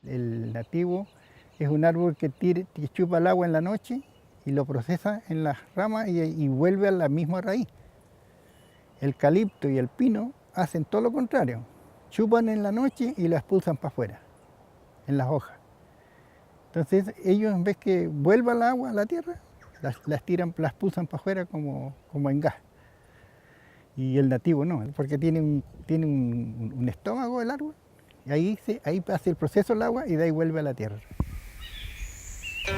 El nativo es un árbol que chupa el agua en la noche y lo procesa en las ramas y vuelve a la misma raíz. El eucalipto y el pino hacen todo lo contrario. Chupan en la noche y la expulsan para afuera, en las hojas. Entonces ellos, en vez que vuelva el agua a la tierra, las expulsan para afuera como en gas. Y el nativo no, porque tiene un estómago el árbol, y ahí hace el proceso el agua y de ahí vuelve a la tierra.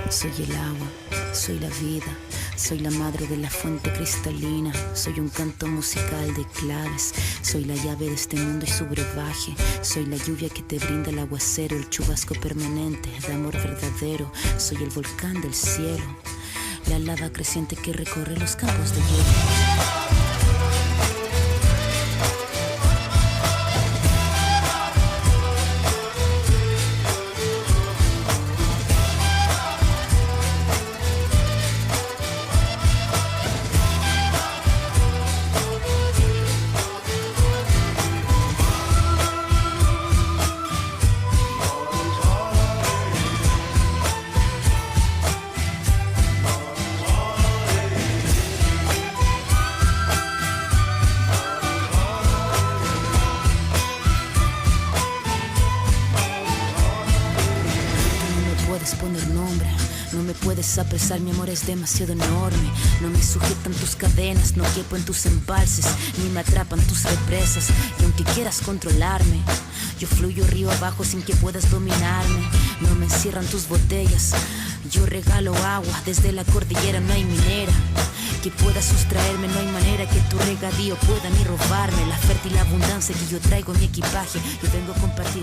Soy el agua, soy la vida, soy la madre de la fuente cristalina, soy un canto musical de claves, soy la llave de este mundo y su brebaje, soy la lluvia que te brinda el aguacero, el chubasco permanente de amor verdadero, soy el volcán del cielo, la lava creciente que recorre los campos de hielo. Apresar mi amor es demasiado enorme. No me sujetan tus cadenas, no quepo en tus embalses, ni me atrapan tus represas. Y aunque quieras controlarme, yo fluyo río abajo sin que puedas dominarme. No me encierran tus botellas, yo regalo agua. Desde la cordillera no hay minera que pueda sustraerme, no hay manera que tu regadío pueda ni robarme la fértil abundancia que yo traigo en mi equipaje. Yo vengo a compartir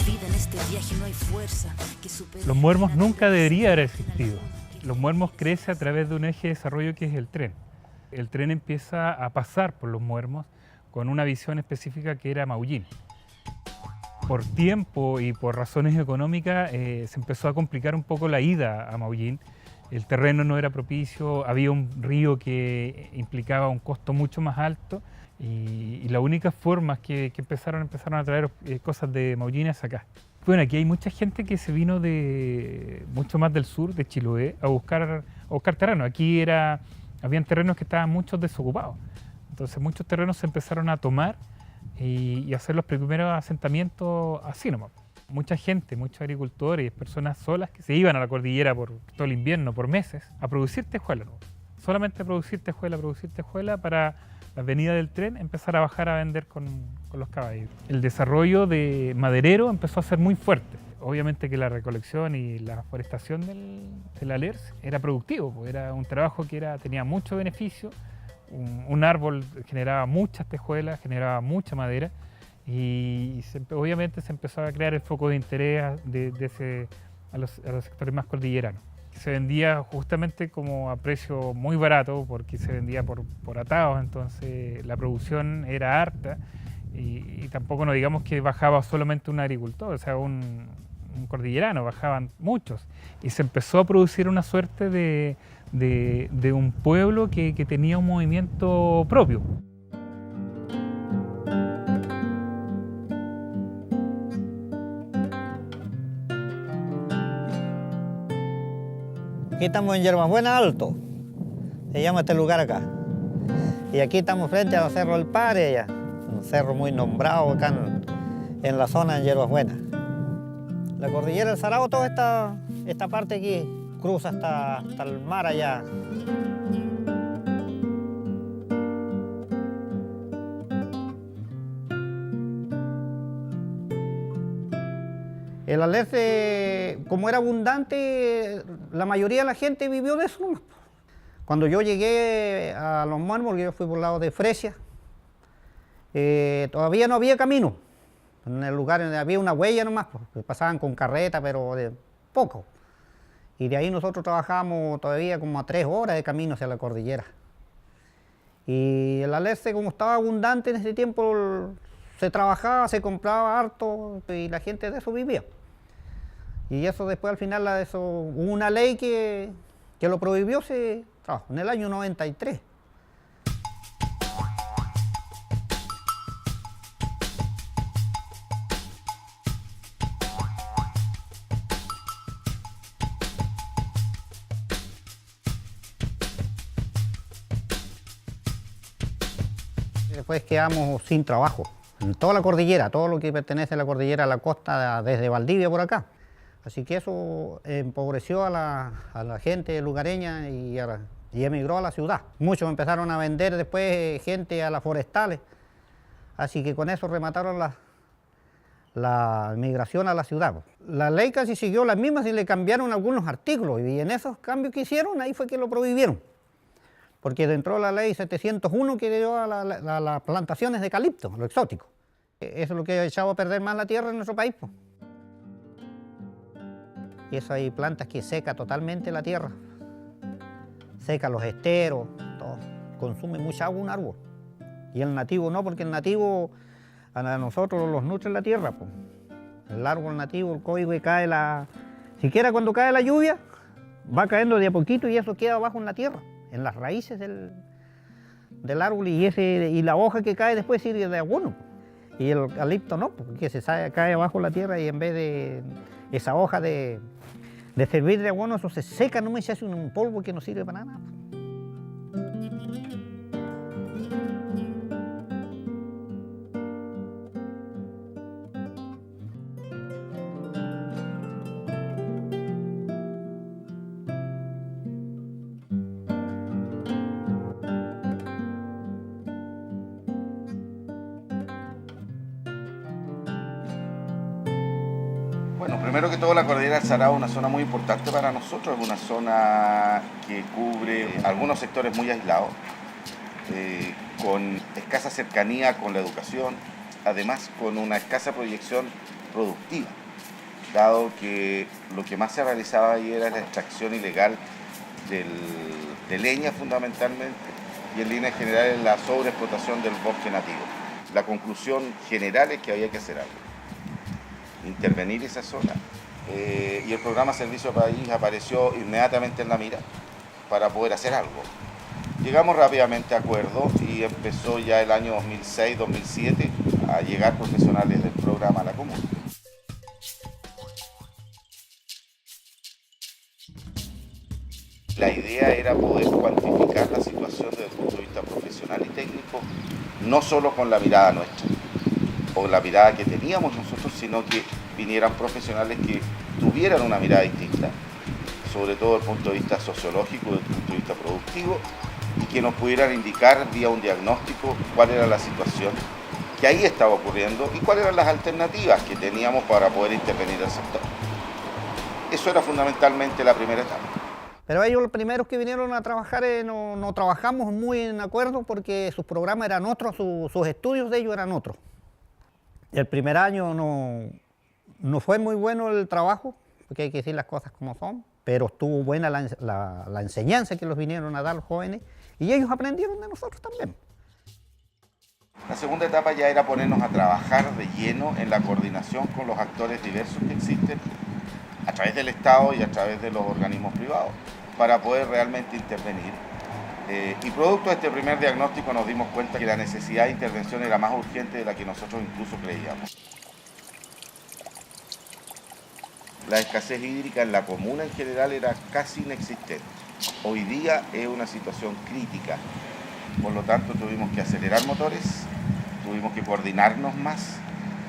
vida en este viaje, no hay fuerza que supere. Los muermos nunca deberían haber existido. Los muermos crecen a través de un eje de desarrollo que es el tren. El tren empieza a pasar por los muermos con una visión específica que era Maullín. Por tiempo y por razones económicas se empezó a complicar un poco la ida a Maullín. El terreno no era propicio, había un río que implicaba un costo mucho más alto y las únicas formas que empezaron a traer cosas de Maullín hacia acá. Bueno, aquí hay mucha gente que se vino de mucho más del sur, de Chiloé, a buscar terreno. Aquí habían terrenos que estaban muchos desocupados. Entonces muchos terrenos se empezaron a tomar y hacer los primeros asentamientos así nomás. Mucha gente, muchos agricultores, personas solas que se iban a la cordillera por todo el invierno, por meses, a producir tejuela, ¿no? Solamente a producir tejuela para la venida del tren, empezar a bajar a vender con los caballos. El desarrollo de maderero empezó a ser muy fuerte. Obviamente que la recolección y la forestación del Alerce era productivo, pues era un trabajo que tenía mucho beneficio. Un árbol generaba muchas tejuelas, generaba mucha madera y obviamente se empezó a crear el foco de interés a los sectores más cordilleranos. Se vendía justamente como a precio muy barato porque se vendía por atados, entonces la producción era harta y tampoco no digamos que bajaba solamente un agricultor, o sea, un cordillerano, bajaban muchos y se empezó a producir una suerte de un pueblo que tenía un movimiento propio. Aquí estamos en Yerbas Buenas Alto, se llama este lugar acá. Y aquí estamos frente al Cerro del Padre, allá, un cerro muy nombrado acá en la zona de Yerbas Buenas. La cordillera del Sarao, toda esta parte aquí, cruza hasta el mar allá. El Alerce, como era abundante, la mayoría de la gente vivió de eso. Cuando yo llegué a Los Muermos, yo fui por el lado de Fresia, todavía no había camino. En el lugar había una huella nomás, pues, pasaban con carreta, pero de poco. Y de ahí nosotros trabajábamos todavía como a 3 horas de camino hacia la cordillera. Y el Alerce, como estaba abundante en ese tiempo, se trabajaba, se compraba harto y la gente de eso vivía. Y eso después al final hubo una ley que lo prohibió, se trabajó en el año 93. Después quedamos sin trabajo. En toda la cordillera, todo lo que pertenece a la cordillera, a la costa, desde Valdivia por acá. Así que eso empobreció a la gente lugareña y emigró a la ciudad. Muchos empezaron a vender después gente a las forestales. Así que con eso remataron la migración a la ciudad. La ley casi siguió la misma, si le cambiaron algunos artículos, y en esos cambios que hicieron, ahí fue que lo prohibieron. Porque entró la ley 701 que dio a las plantaciones de eucalipto, lo exótico. Eso es lo que ha echado a perder más la tierra en nuestro país, pues. Y eso hay plantas que seca totalmente la tierra. Seca los esteros, todo. Consume mucha agua un árbol. Y el nativo no, porque el nativo a nosotros los nutre la tierra, pues. El árbol nativo, el código que cae siquiera cuando cae la lluvia, va cayendo de a poquito y eso queda abajo en la tierra, en las raíces del árbol, y la hoja que cae después sirve de abono. Y el eucalipto no, porque cae abajo la tierra y en vez de esa hoja de servir de abono, eso se seca, no me se hace un polvo que no sirve para nada. Bueno, primero que todo la cordillera del Sarao es una zona muy importante para nosotros, es una zona que cubre algunos sectores muy aislados, con escasa cercanía con la educación, además con una escasa proyección productiva, dado que lo que más se realizaba ahí era la extracción ilegal de leña fundamentalmente, y en líneas generales la sobreexplotación del bosque nativo. La conclusión general es que había que hacer algo, intervenir esa zona, y el programa Servicio País apareció inmediatamente en la mira para poder hacer algo. Llegamos rápidamente a acuerdo y empezó ya el año 2006-2007 a llegar profesionales del programa a la comuna. La idea era poder cuantificar la situación desde el punto de vista profesional y técnico, no solo con la mirada nuestra, o la mirada que teníamos nosotros, sino que vinieran profesionales que tuvieran una mirada distinta, sobre todo desde el punto de vista sociológico, desde el punto de vista productivo, y que nos pudieran indicar vía un diagnóstico cuál era la situación que ahí estaba ocurriendo y cuáles eran las alternativas que teníamos para poder intervenir el sector. Eso era fundamentalmente la primera etapa. Pero ellos los primeros que vinieron a trabajar no trabajamos muy en acuerdo porque sus programas eran otros, sus estudios de ellos eran otros. El primer año no fue muy bueno el trabajo, porque hay que decir las cosas como son, pero estuvo buena la enseñanza que los vinieron a dar los jóvenes y ellos aprendieron de nosotros también. La segunda etapa ya era ponernos a trabajar de lleno en la coordinación con los actores diversos que existen a través del Estado y a través de los organismos privados para poder realmente intervenir. Y producto de este primer diagnóstico nos dimos cuenta que la necesidad de intervención era más urgente de la que nosotros incluso creíamos. La escasez hídrica en la comuna en general era casi inexistente. Hoy día es una situación crítica, por lo tanto tuvimos que acelerar motores, tuvimos que coordinarnos más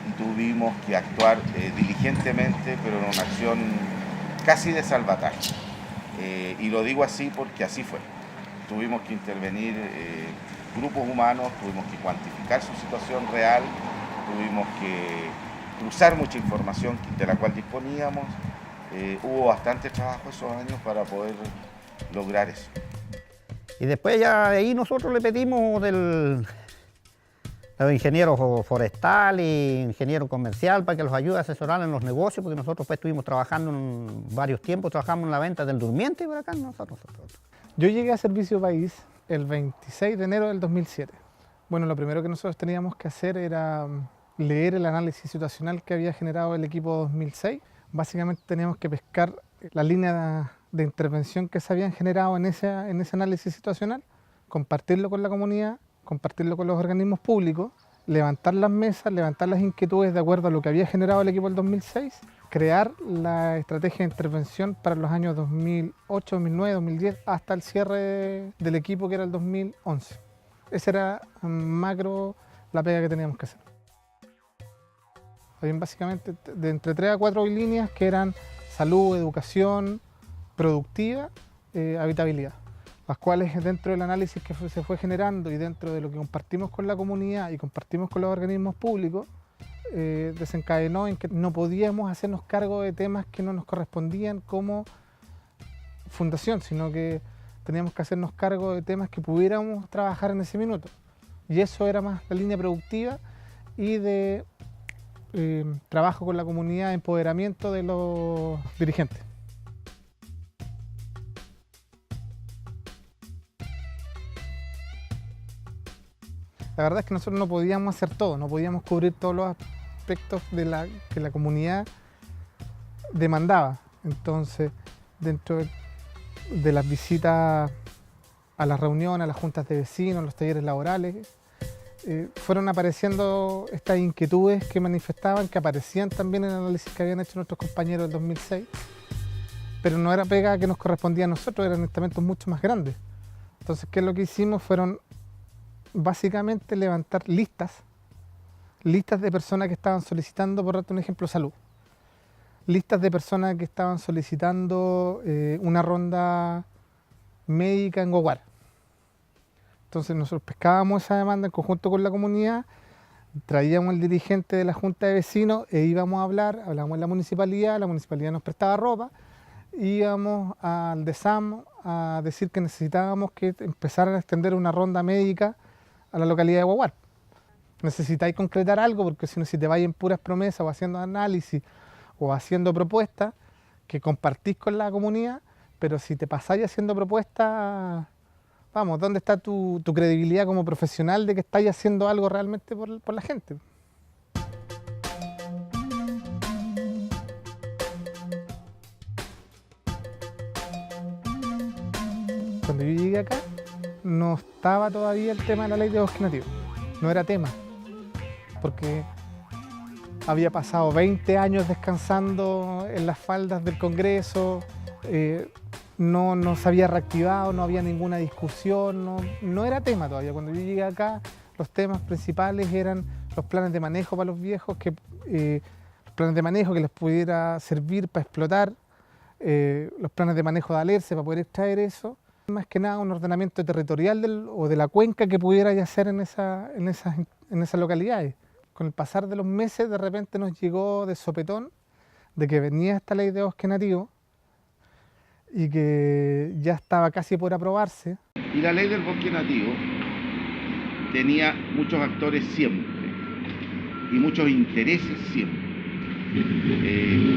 y tuvimos que actuar diligentemente, pero en una acción casi de salvataje. Y lo digo así porque así fue. Tuvimos que intervenir grupos humanos, tuvimos que cuantificar su situación real, tuvimos que cruzar mucha información de la cual disponíamos. Hubo bastante trabajo esos años para poder lograr eso. Y después ya ahí nosotros le pedimos a los ingenieros forestales, ingeniero comercial, para que los ayude a asesorar en los negocios, porque nosotros pues estuvimos trabajando en varios tiempos, trabajamos en la venta del durmiente por acá nosotros. Yo llegué a Servicio País el 26 de enero del 2007. Bueno, lo primero que nosotros teníamos que hacer era leer el análisis situacional que había generado el equipo 2006. Básicamente teníamos que pescar la línea de intervención que se habían generado en ese análisis situacional, compartirlo con la comunidad, compartirlo con los organismos públicos, levantar las mesas, levantar las inquietudes de acuerdo a lo que había generado el equipo del 2006, crear la estrategia de intervención para los años 2008, 2009, 2010, hasta el cierre del equipo que era el 2011. Esa era macro la pega que teníamos que hacer. Habían básicamente de entre 3 a 4 líneas que eran salud, educación, productiva, habitabilidad, las cuales dentro del análisis que se fue generando y dentro de lo que compartimos con la comunidad y compartimos con los organismos públicos, desencadenó en que no podíamos hacernos cargo de temas que no nos correspondían como fundación, sino que teníamos que hacernos cargo de temas que pudiéramos trabajar en ese minuto. Y eso era más la línea productiva y de trabajo con la comunidad, empoderamiento de los dirigentes. La verdad es que nosotros no podíamos hacer todo, no podíamos cubrir todos los aspectos que la comunidad demandaba. Entonces, dentro de las visitas a las reuniones, a las juntas de vecinos, los talleres laborales, fueron apareciendo estas inquietudes que manifestaban, que aparecían también en el análisis que habían hecho nuestros compañeros del 2006, pero no era pega que nos correspondía a nosotros, eran estamentos mucho más grandes. Entonces, ¿qué es lo que hicimos? Fueron básicamente levantar listas de personas que estaban solicitando, por darte un ejemplo, salud. Listas de personas que estaban solicitando una ronda médica en Guaguar. Entonces nosotros pescábamos esa demanda en conjunto con la comunidad, traíamos al dirigente de la junta de vecinos e íbamos a hablábamos en la municipalidad nos prestaba ropa, íbamos al DESAM a decir que necesitábamos que empezaran a extender una ronda médica a la localidad de Guaguar. Necesitáis concretar algo, porque si no, si te vais en puras promesas o haciendo análisis o haciendo propuestas que compartís con la comunidad, pero si te pasáis haciendo propuestas, vamos, ¿dónde está tu credibilidad como profesional de que estáis haciendo algo realmente por la gente? Cuando yo llegué acá, no estaba todavía el tema de la ley de bosque nativo, no era tema, porque había pasado 20 años descansando en las faldas del Congreso, no se había reactivado, no había ninguna discusión, no era tema todavía. Cuando yo llegué acá, los temas principales eran los planes de manejo para los viejos, los planes de manejo que les pudiera servir para explotar, los planes de manejo de alerce para poder extraer eso. Más que nada un ordenamiento territorial o de la cuenca que pudiera ya hacer en esas localidades. Con el pasar de los meses, de repente nos llegó de sopetón de que venía esta ley de bosque nativo y que ya estaba casi por aprobarse. Y la ley del bosque nativo tenía muchos actores siempre y muchos intereses siempre.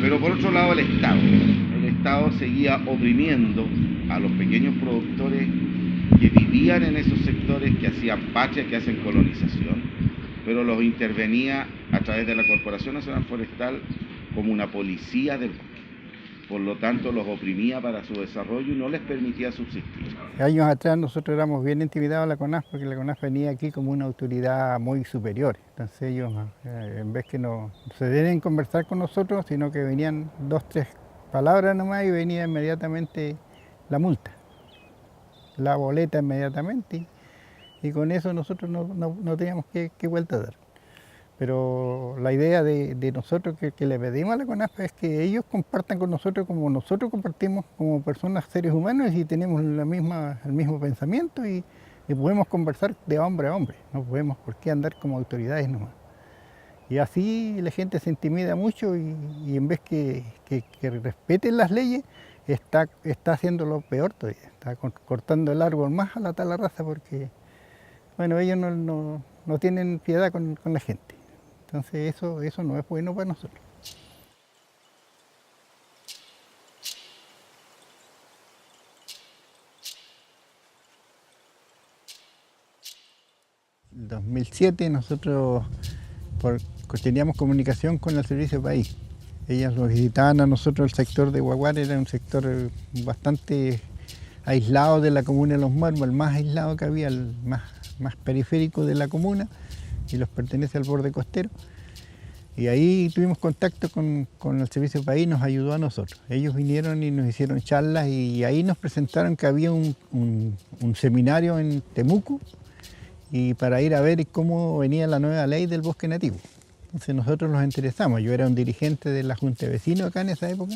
Pero por otro lado el Estado seguía oprimiendo a los pequeños productores que vivían en esos sectores, que hacían pacha, que hacen colonización, pero los intervenía a través de la Corporación Nacional Forestal como una policía del bosque. Por lo tanto, los oprimía para su desarrollo y no les permitía subsistir. Años atrás nosotros éramos bien intimidados a la CONAF, porque la CONAF venía aquí como una autoridad muy superior. Entonces ellos, en vez que no se deben conversar con nosotros, sino que venían 2, 3 palabras nomás y venía inmediatamente la multa, la boleta inmediatamente. Y con eso nosotros no teníamos que vuelta a dar. Pero la idea de nosotros que le pedimos a la CONAF es que ellos compartan con nosotros como nosotros compartimos como personas, seres humanos, y tenemos el mismo pensamiento y podemos conversar de hombre a hombre. No podemos por qué andar como autoridades nomás. Y así la gente se intimida mucho y en vez que respeten las leyes, está haciendo lo peor todavía. Está cortando el árbol más a la tala rasa porque, bueno, ellos no tienen piedad con la gente. Entonces eso no es bueno para nosotros. En 2007 nosotros teníamos comunicación con el Servicio País. Ellas nos visitaban a nosotros, el sector de Guaguar era un sector bastante aislado de la comuna de Los Muermos, el más aislado que había, el más periférico de la comuna, y los pertenece al borde costero. Y ahí tuvimos contacto con el Servicio País, nos ayudó a nosotros. Ellos vinieron y nos hicieron charlas y ahí nos presentaron que había un seminario en Temuco y para ir a ver cómo venía la nueva ley del bosque nativo. Entonces nosotros nos interesamos. Yo era un dirigente de la Junta de Vecinos acá en esa época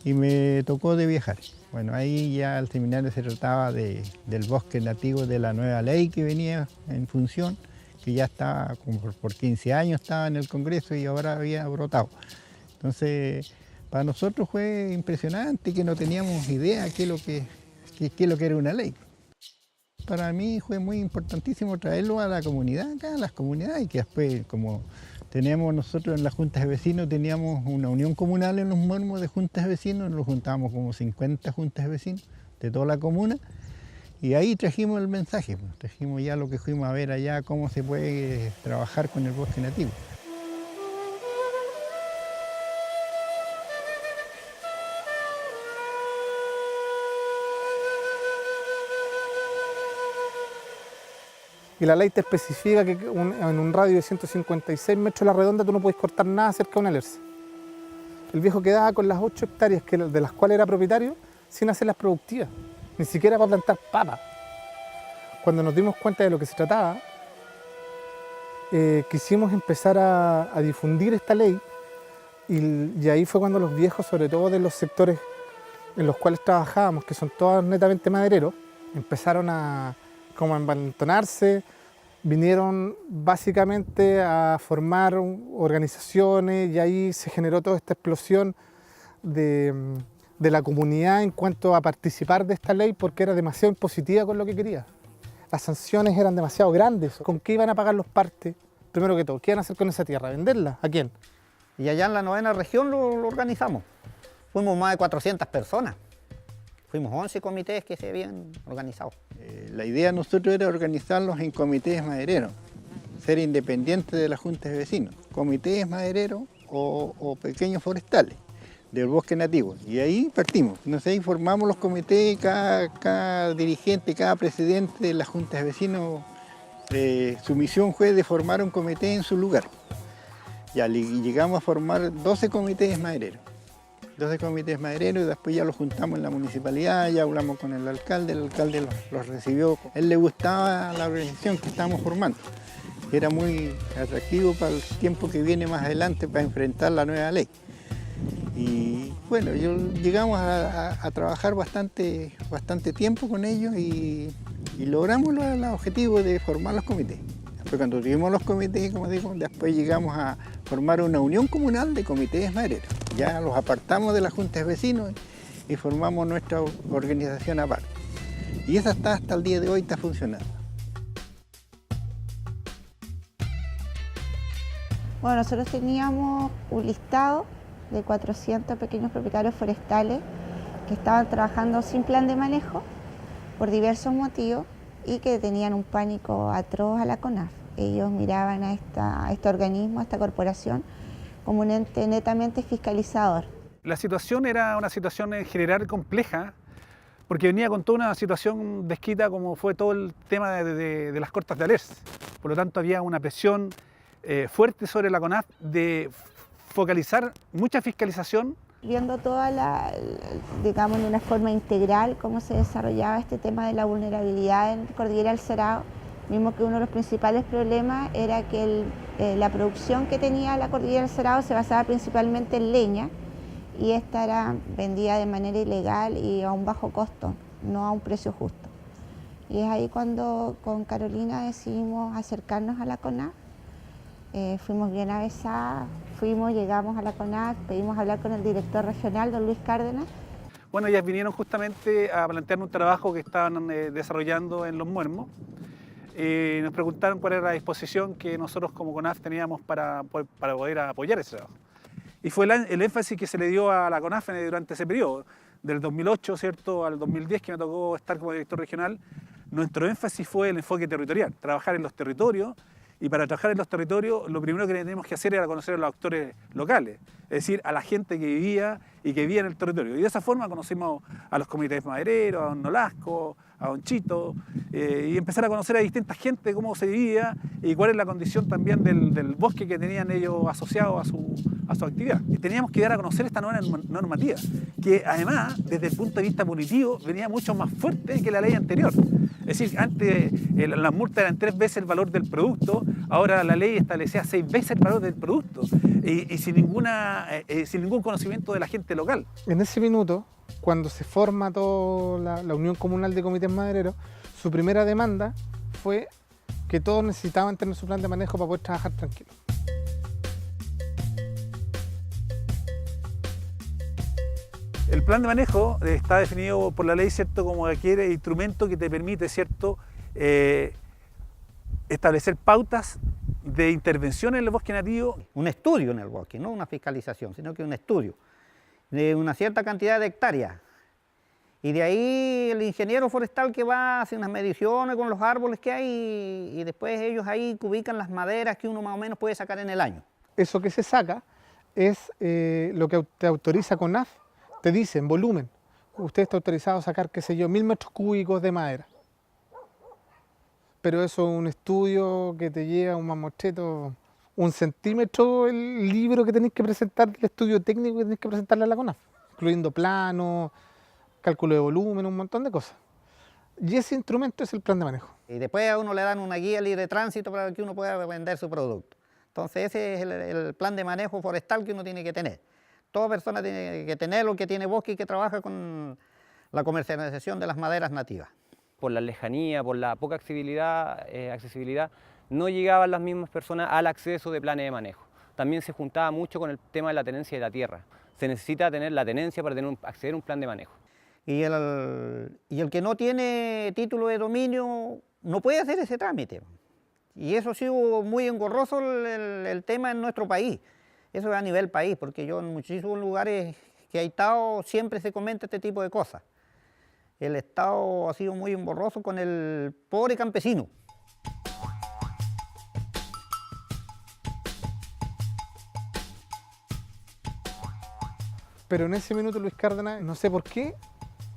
y me tocó de viajar. Bueno, ahí ya al seminario se trataba del bosque nativo, de la nueva ley que venía en función, que ya estaba como por 15 años estaba en el Congreso y ahora había brotado. Entonces, para nosotros fue impresionante, que no teníamos idea qué es lo que era una ley. Para mí fue muy importantísimo traerlo a la comunidad, acá a las comunidades, y que después, como tenemos nosotros en las juntas de vecinos, teníamos una unión comunal en Los Muermos de juntas de vecinos, nos juntábamos como 50 juntas de vecinos de toda la comuna, y ahí trajimos el mensaje, pues, trajimos ya lo que fuimos a ver allá, cómo se puede trabajar con el bosque nativo. Y la ley te especifica que en un radio de 156 metros a la redonda tú no puedes cortar nada cerca de una alerce. El viejo quedaba con las 8 hectáreas de las cuales era propietario sin hacerlas productivas, ni siquiera para plantar papa. Cuando nos dimos cuenta de lo que se trataba, quisimos empezar a difundir esta ley y ahí fue cuando los viejos, sobre todo de los sectores en los cuales trabajábamos, que son todos netamente madereros, empezaron a envalentonarse, vinieron básicamente a formar organizaciones y ahí se generó toda esta explosión de la comunidad en cuanto a participar de esta ley porque era demasiado impositiva con lo que quería. Las sanciones eran demasiado grandes. ¿Con qué iban a pagar los partes? Primero que todo, ¿qué iban a hacer con esa tierra? ¿Venderla? ¿A quién? Y allá en la 9ª región lo organizamos. Fuimos más de 400 personas. Fuimos 11 comités que se habían organizado. La idea de nosotros era organizarlos en comités madereros, ser independientes de las juntas de vecinos, comités madereros o pequeños forestales del bosque nativo. Y ahí partimos. Entonces ahí formamos los comités, cada dirigente, cada presidente de las juntas de vecinos, su misión fue de formar un comité en su lugar. Ya llegamos a formar 12 comités madereros. 12 comités madereros y después ya los juntamos en la municipalidad, ya hablamos con el alcalde los recibió. A él le gustaba la organización que estábamos formando. Era muy atractivo para el tiempo que viene más adelante para enfrentar la nueva ley. Y bueno, llegamos a trabajar bastante tiempo con ellos y logramos el objetivo de formar los comités. Después cuando tuvimos los comités, como digo, después llegamos a formar una unión comunal de comités madereros. Ya los apartamos de las juntas de vecinos y formamos nuestra organización aparte. Y esa está hasta el día de hoy, está funcionando. Bueno, nosotros teníamos un listado de 400 pequeños propietarios forestales que estaban trabajando sin plan de manejo por diversos motivos y que tenían un pánico atroz a la CONAF. Ellos miraban a este organismo, a esta corporación, como un ente netamente fiscalizador. La situación era una situación en general compleja, porque venía con toda una situación descrita como fue todo el tema de las cortas de alerce. Por lo tanto, había una presión fuerte sobre la CONAF de focalizar mucha fiscalización. Viendo toda digamos, de una forma integral cómo se desarrollaba este tema de la vulnerabilidad en Cordillera del Cerrado, mismo que uno de los principales problemas era que la producción que tenía la Cordillera del Cerrado se basaba principalmente en leña y esta era vendida de manera ilegal y a un bajo costo, no a un precio justo. Y es ahí cuando con Carolina decidimos acercarnos a la CONAF. Fuimos bien avesadas, llegamos a la CONAF, pedimos hablar con el director regional, don Luis Cárdenas. Bueno, ellas vinieron justamente a plantearnos un trabajo que estaban desarrollando en Los Muermos. Nos preguntaron cuál era la disposición que nosotros como CONAF teníamos para poder apoyar ese trabajo. Y fue el énfasis que se le dio a la CONAF durante ese periodo, del 2008, ¿cierto?, al 2010, que me tocó estar como director regional. Nuestro énfasis fue el enfoque territorial, trabajar en los territorios. Y para trabajar en los territorios, lo primero que teníamos que hacer era conocer a los actores locales, es decir, a la gente que vivía en el territorio. Y de esa forma conocimos a los comités madereros, a don Nolasco, a don Chito, y empezar a conocer a distintas gente cómo se vivía y cuál es la condición también del bosque que tenían ellos asociado a su actividad. Y teníamos que dar a conocer esta nueva normativa, que además, desde el punto de vista punitivo, venía mucho más fuerte que la ley anterior. Es decir, antes las multas eran 3 veces el valor del producto, ahora la ley establecía 6 veces el valor del producto y sin ningún conocimiento de la gente local. En ese minuto, cuando se forma toda la Unión Comunal de Comités Madereros, su primera demanda fue que todos necesitaban tener su plan de manejo para poder trabajar tranquilos. El plan de manejo está definido por la ley, ¿cierto?, como cualquier instrumento que te permite, ¿cierto?, establecer pautas de intervención en el bosque nativo. Un estudio en el bosque, no una fiscalización, sino que un estudio de una cierta cantidad de hectáreas. Y de ahí el ingeniero forestal que va, hace unas mediciones con los árboles que hay y después ellos ahí ubican las maderas que uno más o menos puede sacar en el año. Eso que se saca es lo que te autoriza CONAF. Te dice en volumen, usted está autorizado a sacar, qué sé yo, 1000 metros cúbicos de madera. Pero eso es un estudio que te lleva un mamotreto, 1 centímetro el libro que tenéis que presentar, el estudio técnico que tenéis que presentarle a la CONAF, incluyendo planos, cálculo de volumen, un montón de cosas. Y ese instrumento es el plan de manejo. Y después a uno le dan una guía libre de tránsito para que uno pueda vender su producto. Entonces ese es el plan de manejo forestal que uno tiene que tener. Toda persona tiene que tenerlo, que tiene bosque y que trabaja con la comercialización de las maderas nativas. Por la lejanía, por la poca accesibilidad, no llegaban las mismas personas al acceso de planes de manejo. También se juntaba mucho con el tema de la tenencia de la tierra. Se necesita tener la tenencia para acceder a un plan de manejo. Y el que no tiene título de dominio no puede hacer ese trámite. Y eso ha sido muy engorroso el tema en nuestro país. Eso es a nivel país, porque yo en muchísimos lugares que he estado siempre se comenta este tipo de cosas. El Estado ha sido muy engorroso con el pobre campesino. Pero en ese minuto Luis Cárdenas, no sé por qué,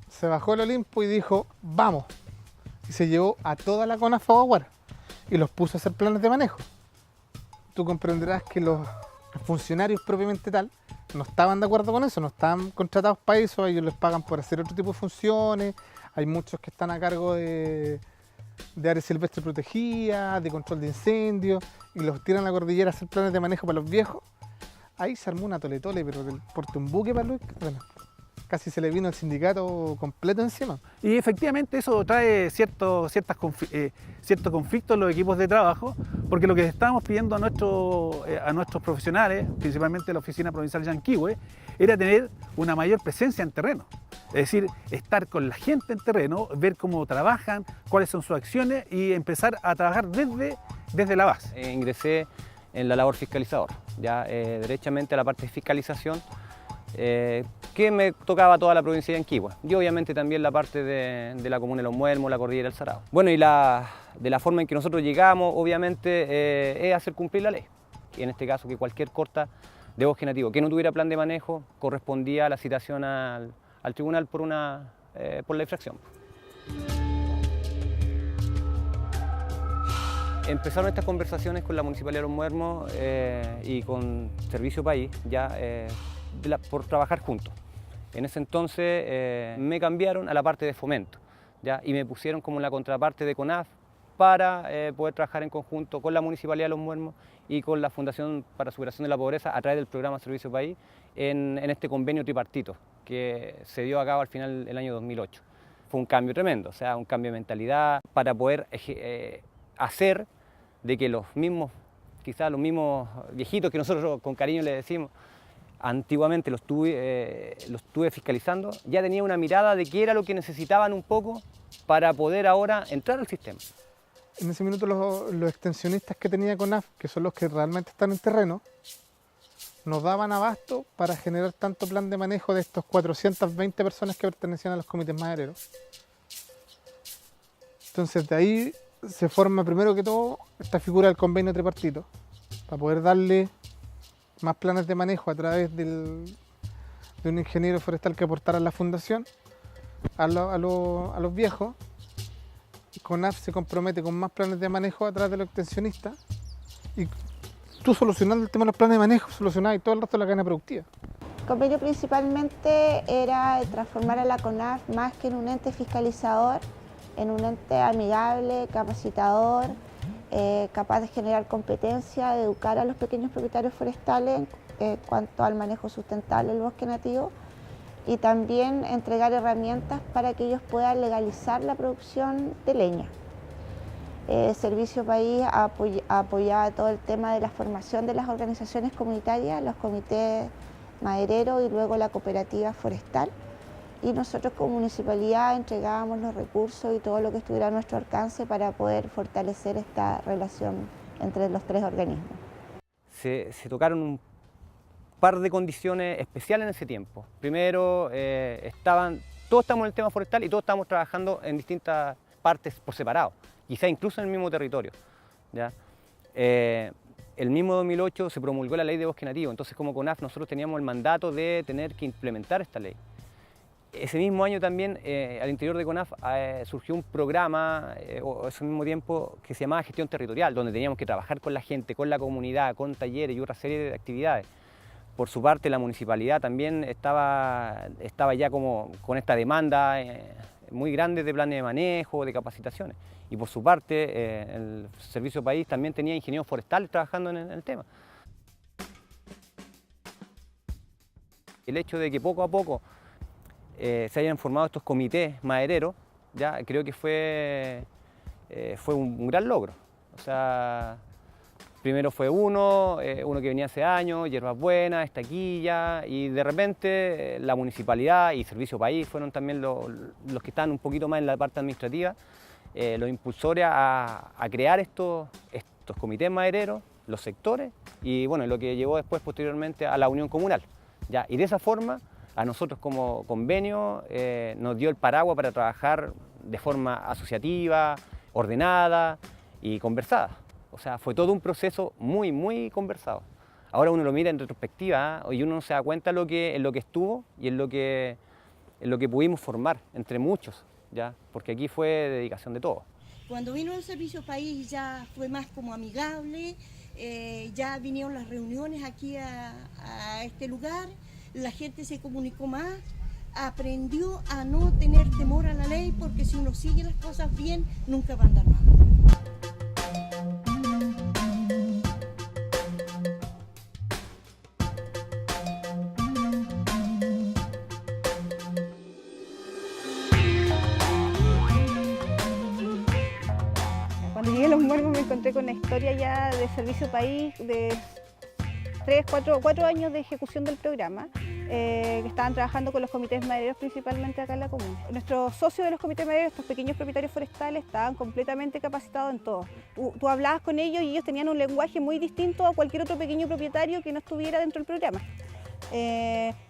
se bajó del Olimpo y dijo, vamos. Y se llevó a toda la CONAF a Baguara y los puso a hacer planes de manejo. Tú comprenderás que los funcionarios propiamente tal no estaban de acuerdo con eso, no estaban contratados para eso, ellos les pagan por hacer otro tipo de funciones, hay muchos que están a cargo de áreas silvestres protegidas, de control de incendios, y los tiran a la cordillera a hacer planes de manejo para los viejos. Ahí se armó una tole-tole, pero del porte un buque para Luis Cárdenas. Casi se le vino el sindicato completo encima. Y efectivamente eso trae ciertos conflictos en los equipos de trabajo, porque lo que estábamos pidiendo a nuestros profesionales, principalmente la Oficina Provincial Yanquihue, era tener una mayor presencia en terreno. Es decir, estar con la gente en terreno, ver cómo trabajan, cuáles son sus acciones y empezar a trabajar desde la base. Ingresé en la labor fiscalizador, ya derechamente a la parte de fiscalización, que me tocaba toda la provincia de Yanquihue y obviamente también la parte de la comuna de Los Muermos, la cordillera del Sarao. Bueno, y de la forma en que nosotros llegamos, obviamente, es hacer cumplir la ley. Y en este caso, que cualquier corta de bosque nativo que no tuviera plan de manejo correspondía a la citación al tribunal por la infracción. Empezaron estas conversaciones con la Municipalidad de Los Muermos y con Servicio País, ya por trabajar juntos. En ese entonces me cambiaron a la parte de fomento, ¿ya? Y me pusieron como la contraparte de CONAF para poder trabajar en conjunto con la Municipalidad de Los Muermos y con la Fundación para Superación de la Pobreza a través del programa Servicio País en este convenio tripartito que se dio a cabo al final del año 2008. Fue un cambio tremendo, o sea, un cambio de mentalidad para poder hacer de que quizás los mismos viejitos que nosotros con cariño le decimos, antiguamente los estuve fiscalizando, ya tenía una mirada de qué era lo que necesitaban un poco para poder ahora entrar al sistema. En ese minuto los extensionistas que tenía CONAF, que son los que realmente están en terreno, nos daban abasto para generar tanto plan de manejo de estos 420 personas que pertenecían a los comités madereros. Entonces de ahí se forma primero que todo esta figura del convenio tripartito, para poder darle más planes de manejo a través de un ingeniero forestal que aportara a la fundación, a los viejos. CONAF se compromete con más planes de manejo a través de los extensionistas y tú solucionando el tema de los planes de manejo, solucionabas todo el resto de la cadena productiva. El convenio principalmente era transformar a la CONAF más que en un ente fiscalizador en un ente amigable, capacitador, capaz de generar competencia, de educar a los pequeños propietarios forestales en cuanto al manejo sustentable del bosque nativo y también entregar herramientas para que ellos puedan legalizar la producción de leña. Servicio País apoyaba todo el tema de la formación de las organizaciones comunitarias, los comités madereros y luego la cooperativa forestal. Y nosotros como municipalidad entregábamos los recursos y todo lo que estuviera a nuestro alcance para poder fortalecer esta relación entre los tres organismos. Se tocaron un par de condiciones especiales en ese tiempo. Primero, todos estamos en el tema forestal y todos estamos trabajando en distintas partes por separado, quizá incluso en el mismo territorio, ¿ya? El mismo 2008 se promulgó la ley de bosque nativo, entonces como CONAF nosotros teníamos el mandato de tener que implementar esta ley. Ese mismo año también al interior de CONAF surgió un programa, ese mismo tiempo, que se llamaba Gestión Territorial, donde teníamos que trabajar con la gente, con la comunidad, con talleres y otra serie de actividades. Por su parte, la municipalidad también estaba ya como con esta demanda muy grande de planes de manejo, de capacitaciones. Y por su parte, el Servicio País también tenía ingenieros forestales trabajando en el tema. El hecho de que poco a poco se hayan formado estos comités madereros, ya creo que fue un gran logro. O sea, primero fue uno que venía hace años, Hierbas Buenas, Estaquilla, y de repente la municipalidad y Servicio País fueron también los que están un poquito más en la parte administrativa, los impulsores a crear estos comités madereros, los sectores, y bueno, lo que llevó después posteriormente a la unión comunal. ¿Ya? Y de esa forma, a nosotros como convenio nos dio el paraguas para trabajar de forma asociativa, ordenada y conversada. O sea, fue todo un proceso muy, muy conversado. Ahora uno lo mira en retrospectiva, y uno se da cuenta en lo que estuvo y en lo que pudimos formar entre muchos, ¿ya? Porque aquí fue dedicación de todos. Cuando vino el Servicio País ya fue más como amigable, ya vinieron las reuniones aquí a este lugar, la gente se comunicó más, aprendió a no tener temor a la ley, porque si uno sigue las cosas bien, nunca va a andar mal. Cuando llegué a Los Muermos me encontré con la historia ya de Servicio País de 4 años de ejecución del programa, que estaban trabajando con los comités madereros principalmente acá en la comuna. Nuestros socios de los comités madereros, estos pequeños propietarios forestales, estaban completamente capacitados en todo. Tú hablabas con ellos y ellos tenían un lenguaje muy distinto a cualquier otro pequeño propietario que no estuviera dentro del programa.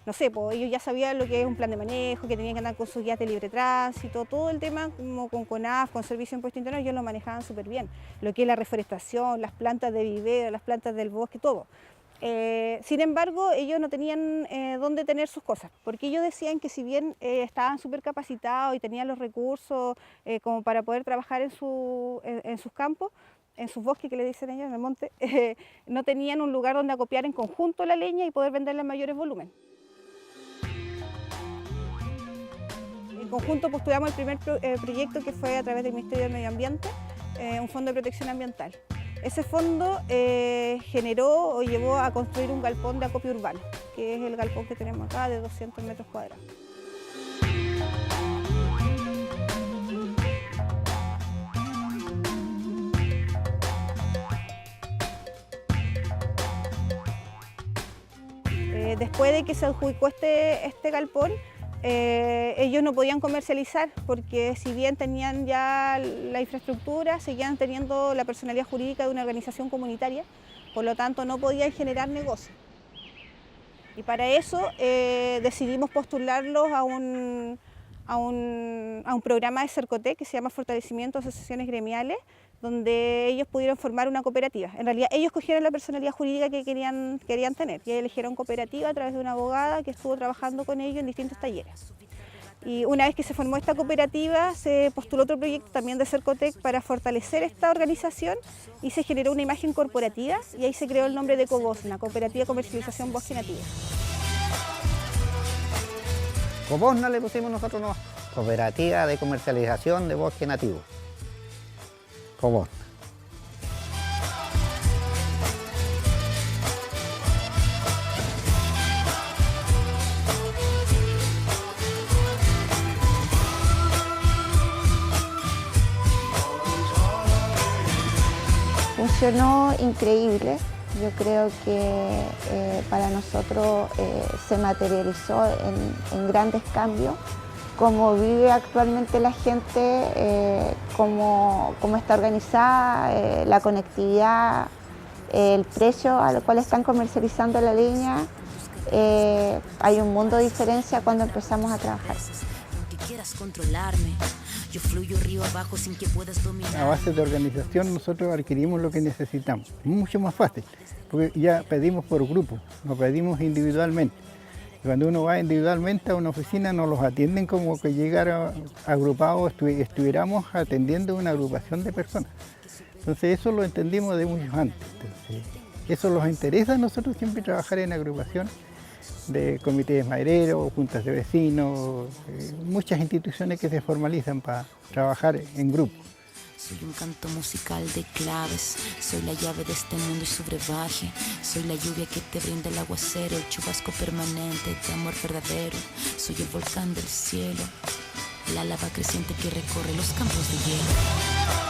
No sé, pues ellos ya sabían lo que es un plan de manejo, que tenían que andar con sus guías de libre tránsito, todo el tema como con CONAF, con Servicio de Impuesto Interno, ellos lo manejaban súper bien. Lo que es la reforestación, las plantas de vivero, las plantas del bosque, todo. Sin embargo, ellos no tenían dónde tener sus cosas, porque ellos decían que si bien estaban súper capacitados y tenían los recursos como para poder trabajar en sus campos, en sus bosques, que le dicen ellos, en el monte, no tenían un lugar donde acopiar en conjunto la leña y poder venderla en mayores volúmenes. En conjunto postulamos el primer proyecto, que fue a través del Ministerio del Medio Ambiente, un fondo de protección ambiental. Ese fondo generó o llevó a construir un galpón de acopio urbano, que es el galpón que tenemos acá de 200 metros cuadrados. Después de que se adjudicó este galpón, ellos no podían comercializar, porque si bien tenían ya la infraestructura, seguían teniendo la personalidad jurídica de una organización comunitaria, por lo tanto no podían generar negocio. Y para eso decidimos postularlos a un programa de Cercotec que se llama Fortalecimiento de Asociaciones Gremiales, donde ellos pudieron formar una cooperativa. En realidad ellos cogieron la personalidad jurídica que querían tener y eligieron cooperativa a través de una abogada que estuvo trabajando con ellos en distintos talleres. Y una vez que se formó esta cooperativa, se postuló otro proyecto también de Cercotec para fortalecer esta organización y se generó una imagen corporativa, y ahí se creó el nombre de Cobosna, Cooperativa de Comercialización Bosque Nativo. Cobosna le pusimos nosotros nomás. Cooperativa de Comercialización de Bosque Nativo. Cobos. Funcionó increíble. Yo creo que para nosotros se materializó en grandes cambios. Cómo vive actualmente la gente, cómo está organizada, la conectividad, el precio al cual están comercializando la leña. Hay un mundo de diferencia cuando empezamos a trabajar. Aunque quieras controlarme, yo fluyo río abajo sin que puedas dominar. A base de organización nosotros adquirimos lo que necesitamos. Mucho más fácil, porque ya pedimos por grupo, no pedimos individualmente. Cuando uno va individualmente a una oficina nos los atienden como que llegara agrupados, estuviéramos atendiendo una agrupación de personas. Entonces eso lo entendimos de mucho antes. Entonces, eso nos interesa a nosotros siempre trabajar en agrupación de comités madereros, juntas de vecinos, muchas instituciones que se formalizan para trabajar en grupo. Soy un canto musical de claves, soy la llave de este mundo y su brebaje, soy la lluvia que te brinda el aguacero, el chubasco permanente de amor verdadero, soy el volcán del cielo, la lava creciente que recorre los campos de hielo.